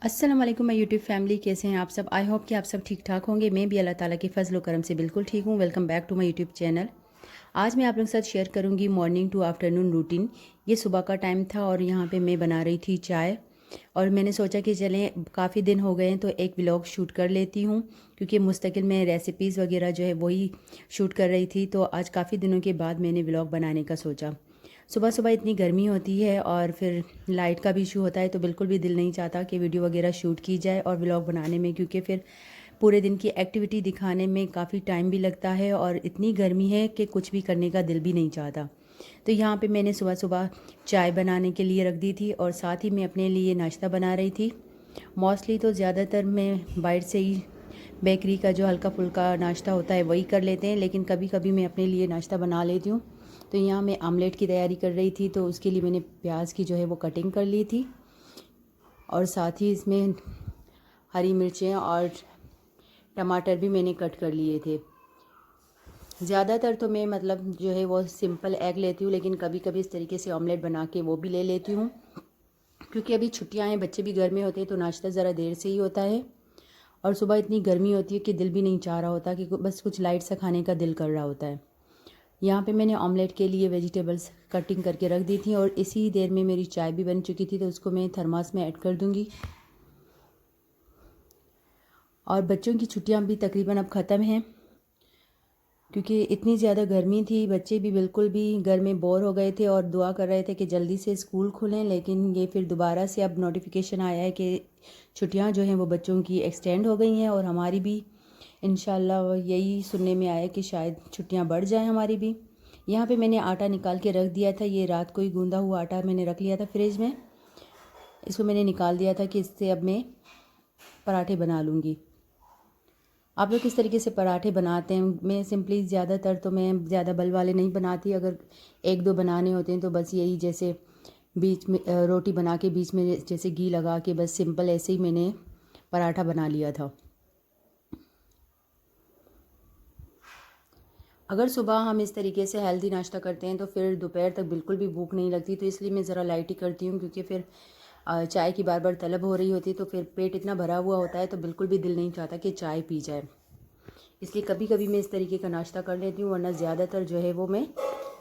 अस्सलाम वालेकुम my YouTube family, कैसे हैं आप सब। आई होप कि आप सब ठीक ठाक होंगे। मैं भी अल्लाह ताला के फजल करम से बिल्कुल ठीक हूँ। Welcome back to my YouTube channel. आज मैं आप लोगों के साथ शेयर करूँगी मॉर्निंग टू आफ्टरनून रूटीन। ये सुबह का टाइम था और यहाँ पे मैं बना रही थी चाय, और मैंने सोचा कि चलें काफ़ी दिन हो गए हैं तो एक व्लॉग शूट कर लेती हूँ, क्योंकि मुस्तकिल मैं रेसिपीज़ वगैरह जो है वही शूट कर रही थी। तो आज काफ़ी दिनों के बाद मैंने व्लॉग बनाने का सोचा। सुबह सुबह इतनी गर्मी होती है और फिर लाइट का भी इशू होता है, तो बिल्कुल भी दिल नहीं चाहता कि वीडियो वगैरह शूट की जाए और व्लॉग बनाने में, क्योंकि फिर पूरे दिन की एक्टिविटी दिखाने में काफ़ी टाइम भी लगता है और इतनी गर्मी है कि कुछ भी करने का दिल भी नहीं चाहता। तो यहाँ पे मैंने सुबह सुबह चाय बनाने के लिए रख दी थी और साथ ही मैं अपने लिए नाश्ता बना रही थी। मोस्टली तो ज़्यादातर मैं बाहर से ही बेकरी का जो हल्का फुल्का नाश्ता होता है वही कर लेते हैं, लेकिन कभी कभी मैं अपने लिए नाश्ता बना लेती हूँ। तो यहाँ मैं आमलेट की तैयारी कर रही थी, तो उसके लिए मैंने प्याज की जो है वो कटिंग कर ली थी और साथ ही इसमें हरी मिर्चें और टमाटर भी मैंने कट कर लिए थे। ज़्यादातर तो मैं जो है वो सिंपल एग लेती हूँ, लेकिन कभी कभी इस तरीके से ऑमलेट बना के वो भी ले लेती हूँ, क्योंकि अभी छुट्टियाँ हैं, बच्चे भी घर में होते हैं, तो नाश्ता ज़रा देर से ही होता है। और सुबह इतनी गर्मी होती है कि दिल भी नहीं चाह रहा होता, कि बस कुछ लाइट सा खाने का दिल कर रहा होता है। यहाँ पे मैंने ऑमलेट के लिए वेजिटेबल्स कटिंग करके रख दी थी और इसी देर में मेरी चाय भी बन चुकी थी, तो उसको मैं थर्मास में ऐड कर दूँगी। और बच्चों की छुट्टियाँ भी तकरीबन अब ख़त्म हैं, क्योंकि इतनी ज़्यादा गर्मी थी, बच्चे भी बिल्कुल भी घर में बोर हो गए थे और दुआ कर रहे थे कि जल्दी से स्कूल खुलें। लेकिन ये फिर दोबारा से अब नोटिफिकेशन आया है कि छुट्टियां जो हैं वो बच्चों की एक्सटेंड हो गई हैं, और हमारी भी इंशाल्लाह यही सुनने में आया कि शायद छुट्टियां बढ़ जाएं हमारी भी। यहाँ पे मैंने आटा निकाल के रख दिया था, ये रात को ही गूंदा हुआ आटा मैंने रख लिया था फ्रिज में। इसको मैंने निकाल दिया था कि इससे अब मैं पराठे बना लूँगी। आप लोग किस तरीके से पराठे बनाते हैं? मैं सिंपली ज़्यादातर तो मैं ज़्यादा बल वाले नहीं बनाती। अगर एक दो बनाने होते हैं तो बस यही, जैसे बीच में रोटी बना के बीच में जैसे घी लगा के, बस सिंपल ऐसे ही मैंने पराठा बना लिया था। अगर सुबह हम इस तरीके से हेल्दी नाश्ता करते हैं तो फिर दोपहर तक बिल्कुल भी भूख नहीं लगती, तो इसलिए मैं ज़रा लाइट ही करती हूँ, क्योंकि फिर चाय की बार बार तलब हो रही होती है, तो फिर पेट इतना भरा हुआ होता है तो बिल्कुल भी दिल नहीं चाहता कि चाय पी जाए। इसलिए कभी कभी मैं इस तरीके का नाश्ता कर लेती हूँ, वरना ज़्यादातर जो है वो मैं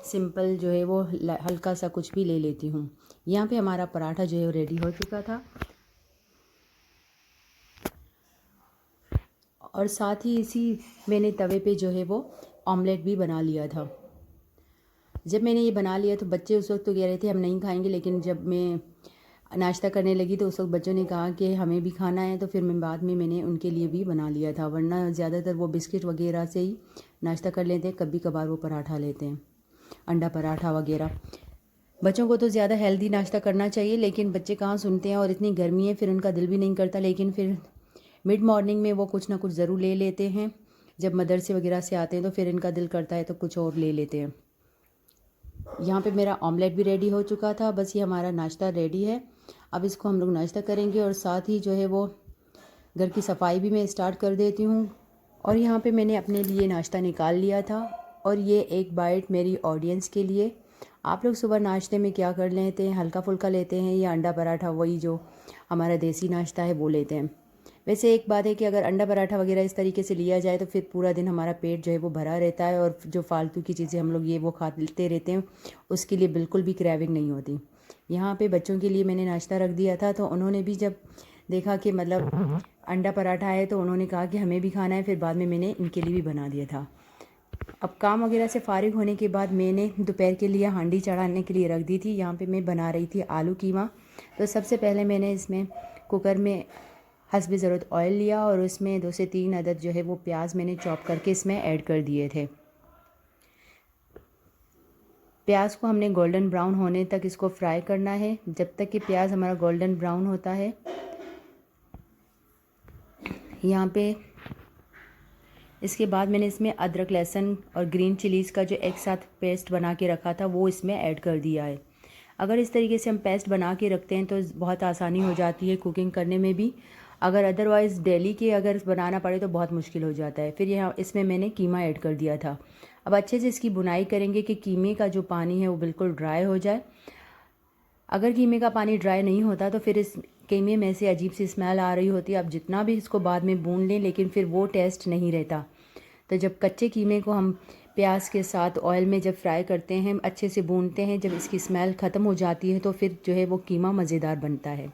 सिंपल जो है वो हल्का सा कुछ भी ले लेती हूँ। यहाँ पे हमारा पराठा जो है वो रेडी हो चुका था, और साथ ही इसी मैंने तवे पे जो है वो ऑमलेट भी बना लिया था। जब मैंने ये बना लिया तो बच्चे उस वक्त तो कह रहे थे हम नहीं खाएंगे, लेकिन जब मैं नाश्ता करने लगी तो उस वक्त बच्चों ने कहा कि हमें भी खाना है, तो फिर मैं बाद में मैंने उनके लिए भी बना लिया था। वरना ज़्यादातर वो बिस्किट वगैरह से ही नाश्ता कर लेते हैं, कभी कभार वो पराठा लेते हैं, अंडा पराठा वगैरह। बच्चों को तो ज़्यादा हेल्दी नाश्ता करना चाहिए, लेकिन बच्चे कहाँ सुनते हैं, और इतनी गर्मी है फिर उनका दिल भी नहीं करता। लेकिन फिर मिड मॉर्निंग में वो कुछ ना कुछ ज़रूर ले लेते हैं। जब मदरसे वगैरह से आते हैं तो फिर इनका दिल करता है तो कुछ और ले लेते हैं। यहाँ पे मेरा ऑमलेट भी रेडी हो चुका था, बस ये हमारा नाश्ता रेडी है। अब इसको हम लोग नाश्ता करेंगे, और साथ ही जो है वो घर की सफाई भी मैं स्टार्ट कर देती हूँ। और यहाँ पे मैंने अपने लिए नाश्ता निकाल लिया था, और ये एक बाइट मेरी ऑडियंस के लिए। आप लोग सुबह नाश्ते में क्या कर लेते हैं? हल्का फुल्का लेते हैं या अंडा पराठा, वही जो हमारा देसी नाश्ता है वो लेते हैं? वैसे एक बात है कि अगर अंडा पराठा वगैरह इस तरीके से लिया जाए तो फिर पूरा दिन हमारा पेट जो है वो भरा रहता है, और जो फालतू की चीज़ें हम लोग ये वो खाते रहते हैं, उसके लिए बिल्कुल भी क्रेविंग नहीं होती। यहाँ पे बच्चों के लिए मैंने नाश्ता रख दिया था, तो उन्होंने भी जब देखा कि अंडा पराठा है तो उन्होंने कहा कि हमें भी खाना है। फिर बाद में मैंने इनके लिए भी बना दिया था। अब काम वगैरह से फारिग होने के बाद मैंने दोपहर के लिए हांडी चढ़ाने के लिए रख दी थी। यहाँ पे मैं बना रही थी आलू कीमा। तो सबसे पहले मैंने इसमें कुकर में हस्बे ज़रूरत ऑयल लिया, और उसमें 2 से 3 अदद जो है वो प्याज मैंने चॉप करके इसमें ऐड कर दिए थे। प्याज को हमने गोल्डन ब्राउन होने तक इसको फ्राई करना है। जब तक कि प्याज हमारा गोल्डन ब्राउन होता है, यहाँ पे इसके बाद मैंने इसमें अदरक लहसुन और ग्रीन चिलीज़ का जो एक साथ पेस्ट बना के रखा था वो इसमें ऐड कर दिया है। अगर इस तरीके से हम पेस्ट बना के रखते हैं तो बहुत आसानी हो जाती है कुकिंग करने में भी। अगर अदरवाइज़ डेली के अगर बनाना पड़े तो बहुत मुश्किल हो जाता है। फिर यहाँ इसमें मैंने कीमा ऐड कर दिया था। अब अच्छे से इसकी बुनाई करेंगे कि कीमे का जो पानी है वो बिल्कुल ड्राई हो जाए। अगर कीमे का पानी ड्राई नहीं होता तो फिर इस कीमे में से अजीब सी स्मेल आ रही होती है। आप जितना भी इसको बाद में भून लें लेकिन फिर वो टेस्ट नहीं रहता। तो जब कच्चे कीमे को हम प्याज के साथ ऑयल में जब फ्राई करते हैं, अच्छे से भूनते हैं, जब इसकी स्मेल ख़त्म हो जाती है तो फिर जो है वो कीमा मज़ेदार बनता है।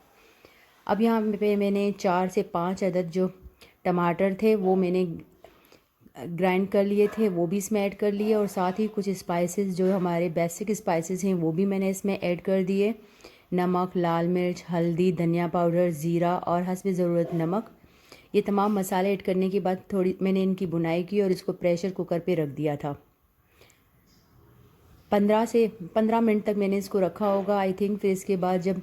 अब यहाँ पे मैंने 4 से 5 अदद जो टमाटर थे वो मैंने ग्राइंड कर लिए थे, वो भी इसमें ऐड कर लिए, और साथ ही कुछ स्पाइसेस जो हमारे बेसिक स्पाइसेस हैं वो भी मैंने इसमें ऐड कर दिए। नमक, लाल मिर्च, हल्दी, धनिया पाउडर, ज़ीरा और हस्ब ज़रूरत नमक। ये तमाम मसाले ऐड करने के बाद थोड़ी मैंने इनकी बुनाई की और इसको प्रेशर कुकर पे रख दिया था। 15 मिनट तक मैंने इसको रखा होगा आई थिंक। फिर इसके बाद जब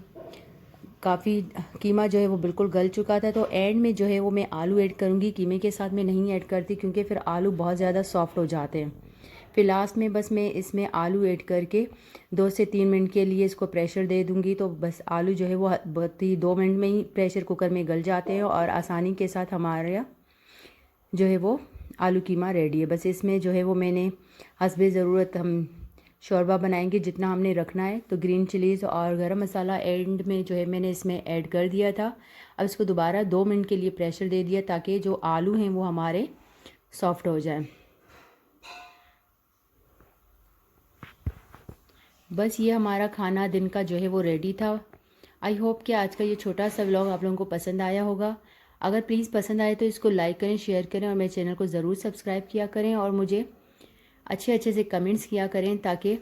काफ़ी कीमा जो है वो बिल्कुल गल चुका था तो एंड में जो है वो मैं आलू ऐड करूँगी। कीमे के साथ मैं नहीं ऐड करती क्योंकि फिर आलू बहुत ज़्यादा सॉफ्ट हो जाते हैं। फिर लास्ट में बस मैं इसमें आलू ऐड करके 2 से 3 मिनट के लिए इसको प्रेशर दे दूँगी। तो बस आलू जो है वो बहुत ही 2 मिनट में ही प्रेशर कुकर में गल जाते हैं और आसानी के साथ हमारा जो है वो आलू कीमा रेडी है। बस इसमें जो है वो मैंने हस्बे ज़रूरत हम शोरबा बनाएंगे जितना हमने रखना है। तो ग्रीन चिलीज़ और गरम मसाला एंड में जो है मैंने इसमें ऐड कर दिया था। अब इसको दोबारा 2 मिनट के लिए प्रेशर दे दिया ताकि जो आलू हैं वो हमारे सॉफ्ट हो जाए। बस ये हमारा खाना दिन का जो है वो रेडी था। आई होप कि आज का ये छोटा सा व्लॉग आप लोगों को पसंद आया होगा। अगर प्लीज़ पसंद आए तो इसको लाइक करें, शेयर करें और मेरे चैनल को ज़रूर सब्सक्राइब किया करें और मुझे अच्छे अच्छे से कमेंट्स किया करें ताकि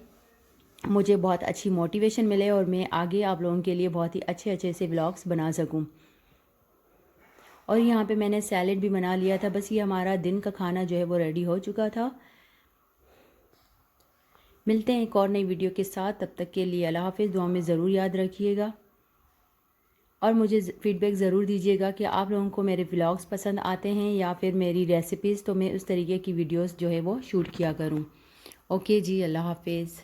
मुझे बहुत अच्छी मोटिवेशन मिले और मैं आगे आप लोगों के लिए बहुत ही अच्छे अच्छे से व्लॉग्स बना सकूं। और यहाँ पे मैंने सैलेड भी बना लिया था। बस ये हमारा दिन का खाना जो है वो रेडी हो चुका था। मिलते हैं एक और नई वीडियो के साथ, तब तक के लिए अल्लाह हाफ़िज़। दुआ में ज़रूर याद रखिएगा और मुझे फ़ीडबैक ज़रूर दीजिएगा कि आप लोगों को मेरे व्लॉग्स पसंद आते हैं या फिर मेरी रेसिपीज़, तो मैं उस तरीके की वीडियोस जो है वो शूट किया करूं। ओके जी, अल्लाह हाफ़िज़।